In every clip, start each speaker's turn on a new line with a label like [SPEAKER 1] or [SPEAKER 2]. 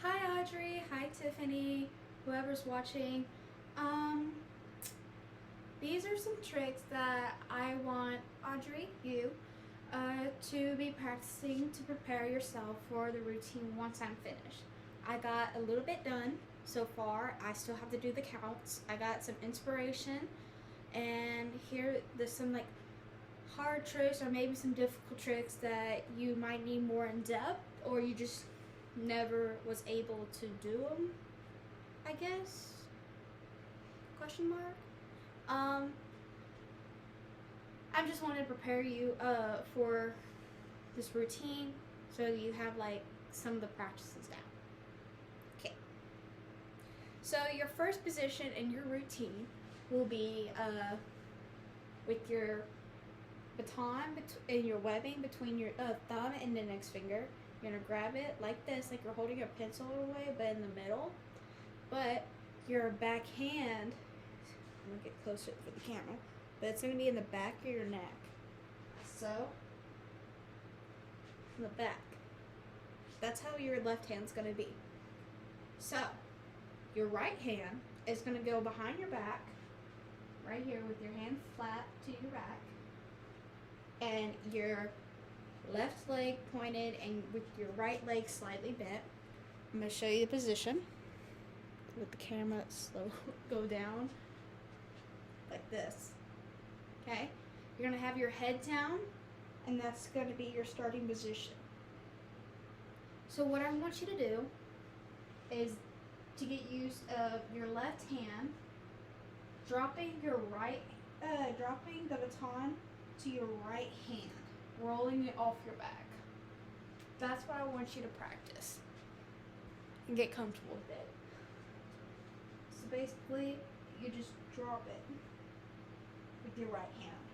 [SPEAKER 1] Hi Audrey, hi Tiffany, whoever's watching. Um, these are some tricks that I want Audrey, you, to be practicing to prepare yourself for the routine once I'm finished. I got a little bit done so far. I still have to do the counts. I got some inspiration, and here there's some like hard tricks or maybe some difficult tricks that you might need more in depth or you just never was able to do them, I guess, question mark. um I just wanted to prepare you for this routine so you have like some of the practices down. Okay, so your first position in your routine will be with your baton and your webbing between your thumb and the next finger. You're gonna grab it like this, like you're holding a pencil away, but in the middle. But your back hand, I'm gonna get closer for the camera, but it's gonna be in the back of your neck. So, in the back. That's how your left hand's gonna be. So, your right hand is gonna go behind your back, right here with your hand flat to your back, and your left leg pointed and with your right leg slightly bent. I'm going to show you the position with the camera slow go down like this. Okay? You're going to have your head down, and that's going to be your starting position. So what I want you to do is to get used of your left hand dropping the baton to your right hand, rolling it off your back. That's what I want you to practice and get comfortable with it. So basically, you just drop it with your right hand.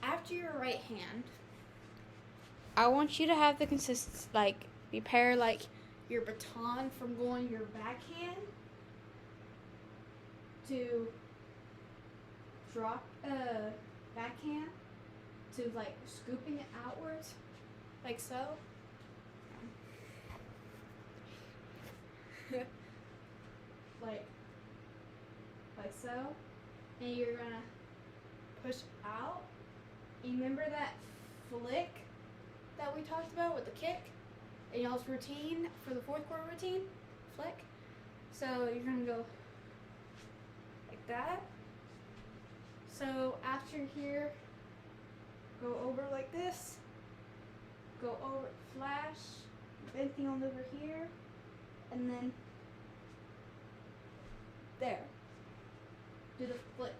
[SPEAKER 1] After your right hand, I want you to have the consistency, like, prepare like your baton from going your backhand to drop backhand to like scooping it outwards, like so. like so. And you're gonna push out. You remember that flick that we talked about with the kick in y'all's routine for the fourth quarter routine? Flick. So you're gonna go like that. So after here, go over like this, go over, flash, anything on over here, and then there. Do the flick.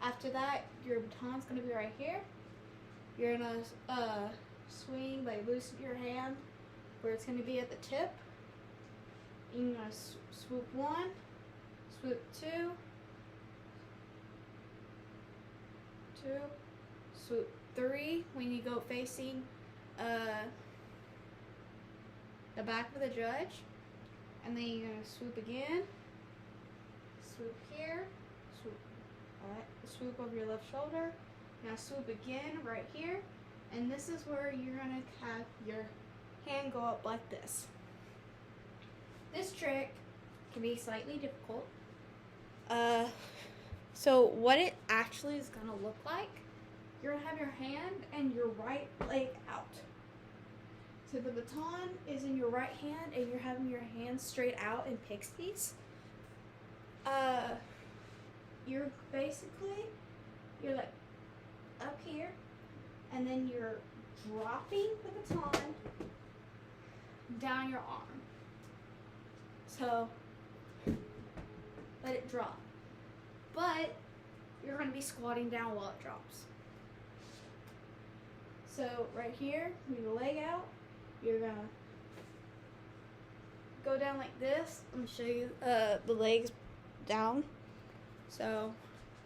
[SPEAKER 1] After that, your baton's gonna be right here. You're gonna swing, like loosen your hand where it's gonna be at the tip. You're gonna swoop one, swoop two, swoop three when you go facing the back of the judge, and then you're gonna swoop again, swoop here, swoop, swoop over your left shoulder, now swoop again right here, and this is where you're gonna have your hand go up like this. This trick can be slightly difficult. So what it actually is gonna look like, you're gonna have your hand and your right leg out. So the baton is in your right hand and you're having your hands straight out in pixies. You're like up here, and then you're dropping the baton down your arm. So let it drop. But you're going to be squatting down while it drops. So right here, with your leg out, you're going to go down like this. I'm going to show you the legs down. So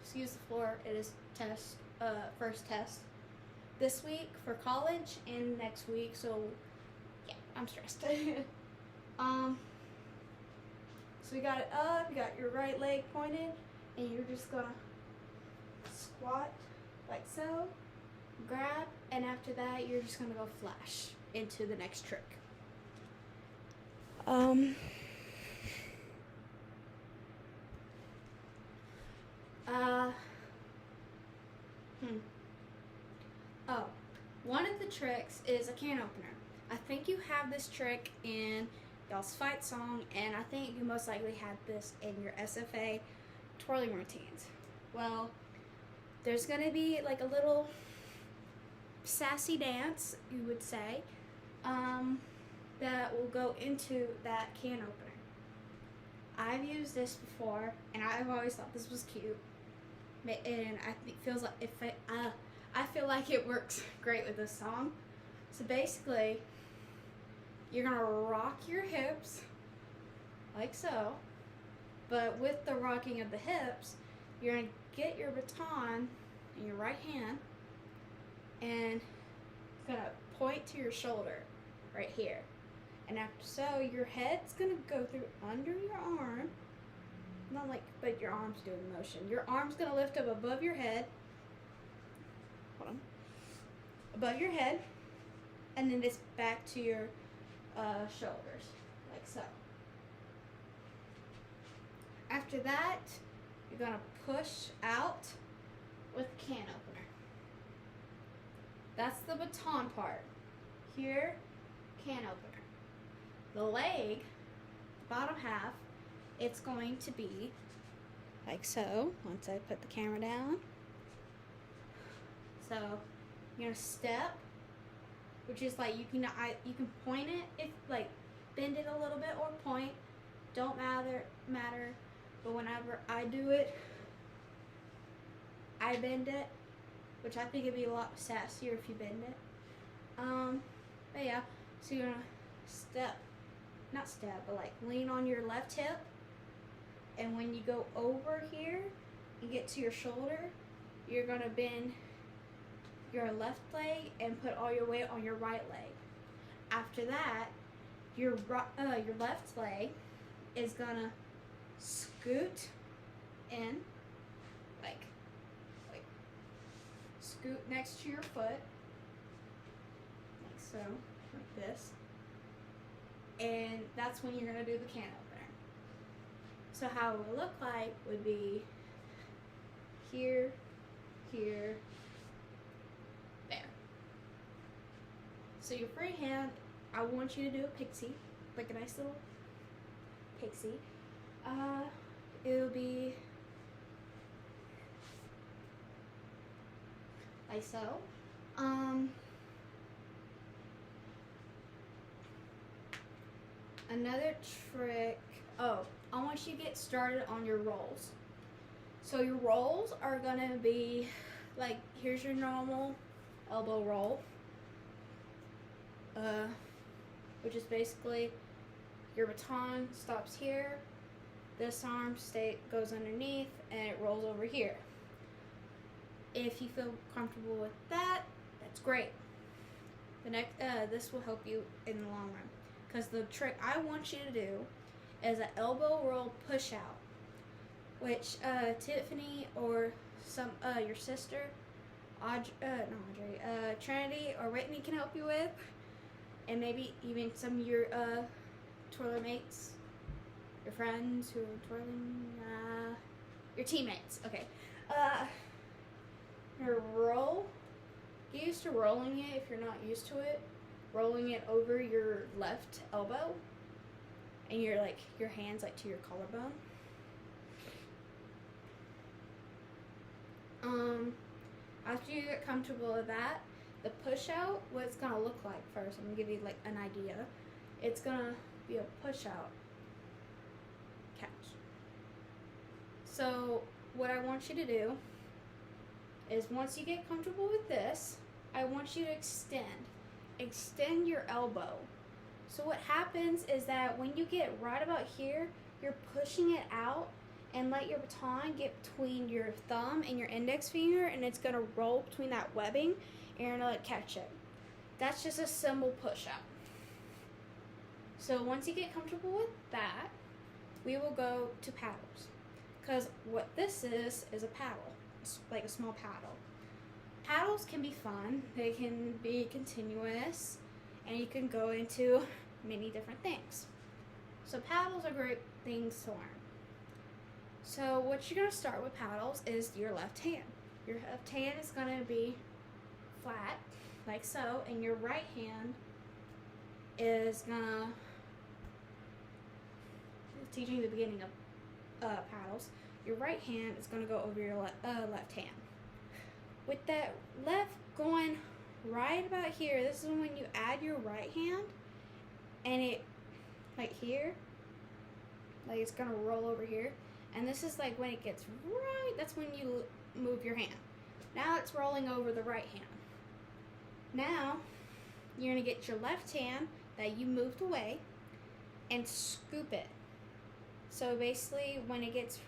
[SPEAKER 1] excuse the floor. It is first test this week for college and next week. So yeah, I'm stressed. So we got it up, you got your right leg pointed, and you're just gonna squat like so, grab, and after that you're just gonna go flash. into the next trick. Oh, one of the tricks is a can opener. I think you have this trick in y'all's fight song, and I think you most likely had this in your SFA twirling routines. Well, there's gonna be like a little sassy dance, you would say, that will go into that can opener. I've used this before, and I've always thought this was cute, and I feel like it works great with this song. So basically, you're gonna rock your hips like so, but with the rocking of the hips, you're gonna get your baton in your right hand and it's gonna point to your shoulder right here. And after so, your head's gonna go through under your arm, not like, but your arm's doing the motion. Your arm's gonna lift up above your head. Hold on. Above your head, and then it's back to your shoulders, like so. After that, you're gonna push out with can opener. That's the baton part. Here, can opener. The leg, bottom half, it's going to be like so. Once I put the camera down. So you're gonna step, which is like you can point it, if like bend it a little bit or point, don't matter. But whenever I do it, I bend it, which I think it'd be a lot sassier if you bend it. But yeah, so you're gonna but like lean on your left hip, and when you go over here and get to your shoulder, you're gonna bend your left leg and put all your weight on your right leg. After that, your left leg is gonna scoot in, like scoot next to your foot, like so, like this. And that's when you're gonna do the can opener. So how it would look like would be here, here, there. So your free hand, I want you to do a pixie, like a nice little pixie. It'll be like so. Another trick, I want you to get started on your rolls. So your rolls are gonna be like, here's your normal elbow roll, which is basically your baton stops here, this arm goes underneath, and it rolls over here. If you feel comfortable with that, that's great. This will help you in the long run. Because the trick I want you to do is an elbow roll push out, which Tiffany or your sister, Trinity or Whitney can help you with, and maybe even some of your twirler mates, your friends who are twirling, your teammates. Okay, your roll. Get used to rolling it if you're not used to it. Rolling it over your left elbow, and your hands like to your collarbone. After you get comfortable with that, the push out, what it's gonna look like first, I'm gonna give you like an idea. It's gonna be a push out catch. So what I want you to do is, once you get comfortable with this, I want you to extend your elbow. So what happens is that when you get right about here, you're pushing it out and let your baton get between your thumb and your index finger, and it's gonna roll between that webbing, and you're gonna catch it. That's just a simple push out. So once you get comfortable with that, we will go to paddles. Because what this is a paddle. It's like a small paddle. Paddles can be fun. They can be continuous, and you can go into many different things. So paddles are great things to learn. So what you're going to start with paddles is your left hand. Your left hand is going to be flat, like so, and your right hand is going to, teaching you the beginning of paddles, your right hand is going to go over your left hand. With that left going right about here, this is when you add your right hand, and it, like here, like it's going to roll over here. And this is like when it gets right, that's when you move your hand. Now it's rolling over the right hand. Now, you're going to get your left hand that you moved away and scoop it. So basically, when it gets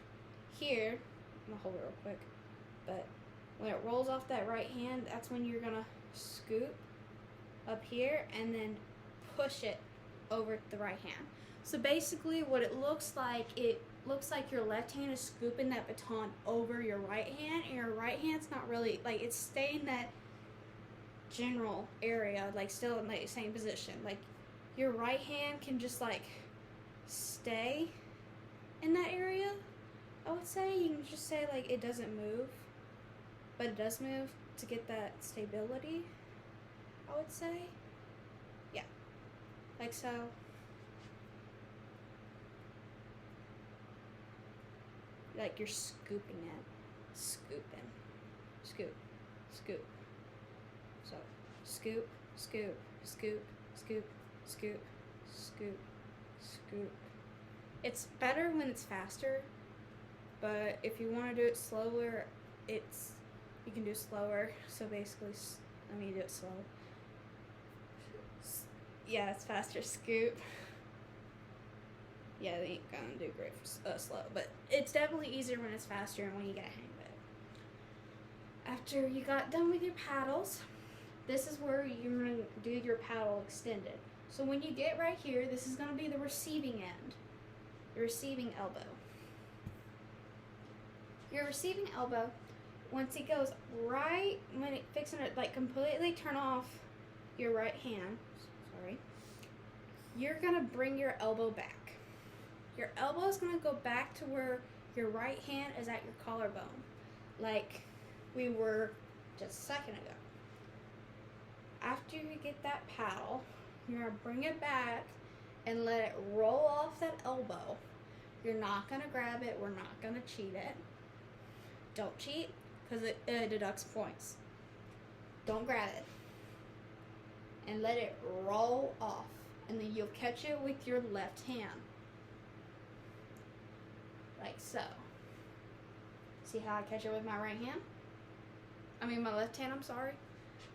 [SPEAKER 1] here, I'm going to hold it real quick, but when it rolls off that right hand, that's when you're going to scoop up here and then push it over the right hand. So basically, what it looks like your left hand is scooping that baton over your right hand, and your right hand's not really, like, it's staying that general area, like still in the same position. Like your right hand can just like stay in that area. I would say you can just say like it doesn't move, but it does move to get that stability, I would say. Yeah, like so. Like you're scooping it, scoop, scoop. So scoop, scoop, scoop, scoop, scoop, scoop, scoop. It's better when it's faster, but if you want to do it slower, you can do slower. So basically, let me do it slow. Yeah, it's faster. Scoop. Yeah, they ain't gonna do great for slow, but it's definitely easier when it's faster and when you get a hang of it. After you got done with your paddles, this is where you're gonna do your paddle extended. So when you get right here, this is gonna be the receiving end, the receiving elbow. Your receiving elbow, once it goes right, when it fixing it, like completely turn off your right hand, you're gonna bring your elbow back. Your elbow is going to go back to where your right hand is at your collarbone, like we were just a second ago. After you get that paddle, you're going to bring it back and let it roll off that elbow. You're not going to grab it. We're not going to cheat it. Don't cheat because it deducts points. Don't grab it. And let it roll off. And then you'll catch it with your left hand. Like so. See how I catch it with my right hand? I mean my left hand, I'm sorry.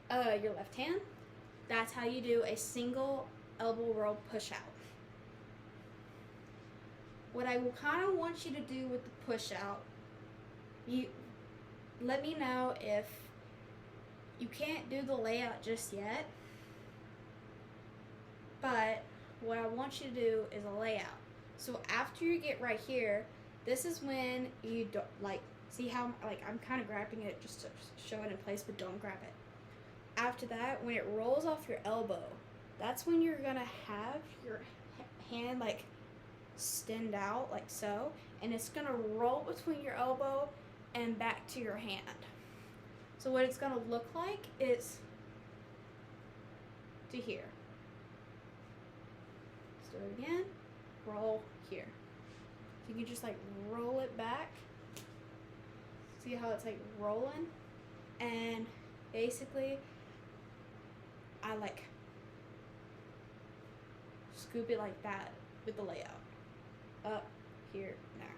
[SPEAKER 1] Your left hand. That's how you do a single elbow roll push out. What I kind of want you to do with the push out, you let me know if you can't do the layout just yet, but what I want you to do is a layout. So after you get right here, this is when you don't, like, see how, like, I'm kind of grabbing it just to show it in place, but don't grab it. After that, when it rolls off your elbow, that's when you're going to have your hand, like, extend out, like so, and it's going to roll between your elbow and back to your hand. So what it's going to look like is to here. Let's do it again. Roll here. You can just like roll it back. See how it's like rolling? And basically, I like scoop it like that with the layout. Up, here, there.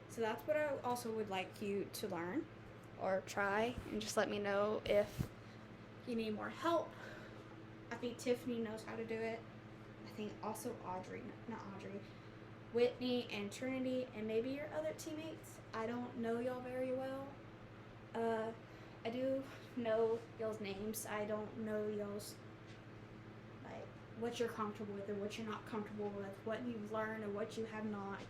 [SPEAKER 1] So that's what I also would like you to learn or try, and just let me know if you need more help. I think Tiffany knows how to do it. I think also Whitney and Trinity, and maybe your other teammates. I don't know y'all very well. I do know y'all's names. I don't know y'all's, like, what you're comfortable with and what you're not comfortable with, what you've learned and what you have not.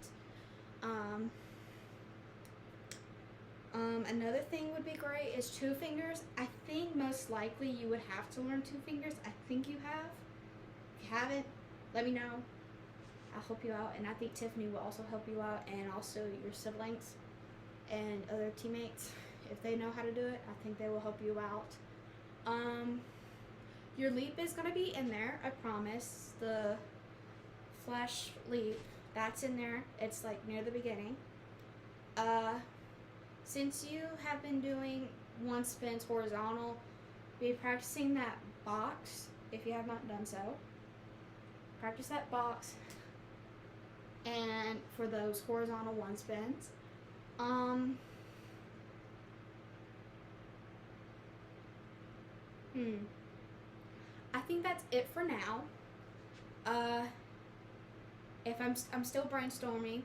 [SPEAKER 1] Another thing would be great is 2 fingers. I think most likely you would have to learn 2 fingers. I think you have. you haven't, let me know. I'll help you out, and I think Tiffany will also help you out, and also your siblings and other teammates. If they know how to do it, I think they will help you out. Your leap is going to be in there, I promise. The flash leap, that's in there. It's like near the beginning. Since you have been doing one spins horizontal, be practicing that box if you have not done so. Practice that box and for those horizontal one spins. I think that's it for now. If I'm still brainstorming.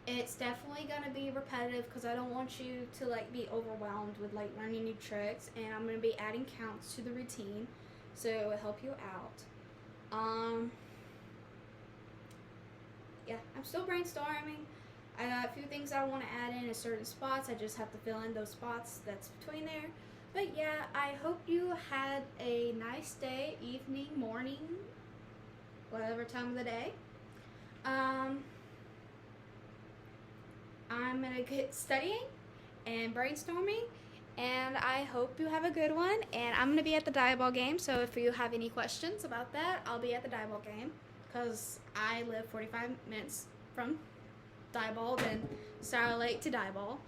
[SPEAKER 1] It's definitely gonna be repetitive because I don't want you to like be overwhelmed with like learning new tricks, and I'm gonna be adding counts to the routine, so it will help you out. Yeah, I'm still brainstorming. I got a few things I want to add in at certain spots. I just have to fill in those spots that's between there. But yeah, I hope you had a nice day, evening, morning, whatever time of the day. I'm going to get studying and brainstorming, and I hope you have a good one. And I'm going to be at the Diaball game, so if you have any questions about that, I'll be at the Diaball game because I live 45 minutes from Diaball, then Starry Lake to Diaball.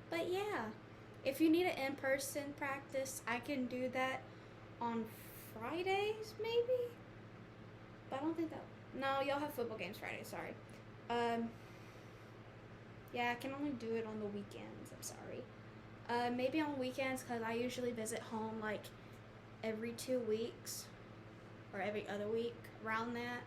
[SPEAKER 1] But yeah, if you need an in-person practice, I can do that on Fridays, maybe? But I don't think that... No, y'all have football games Friday, sorry. Yeah, I can only do it on the weekends, I'm sorry. Maybe on weekends, because I usually visit home, like, every 2 weeks. Or every other week, around that.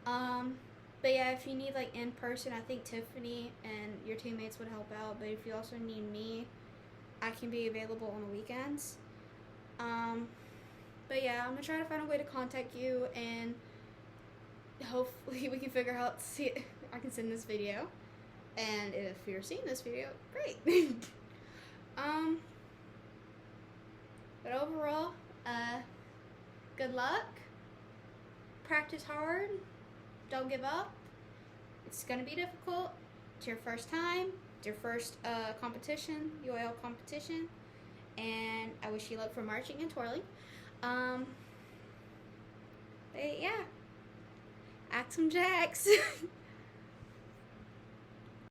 [SPEAKER 1] But yeah, if you need, like, in person, I think Tiffany and your teammates would help out. But if you also need me, I can be available on the weekends. But yeah, I'm going to try to find a way to contact you, and hopefully we can figure out, I can send this video. And if you're seeing this video, great. But overall, good luck. Practice hard. Don't give up. It's going to be difficult. It's your first time. It's your first competition, UAL competition. And I wish you luck for marching and twirling. But yeah. Act some jacks.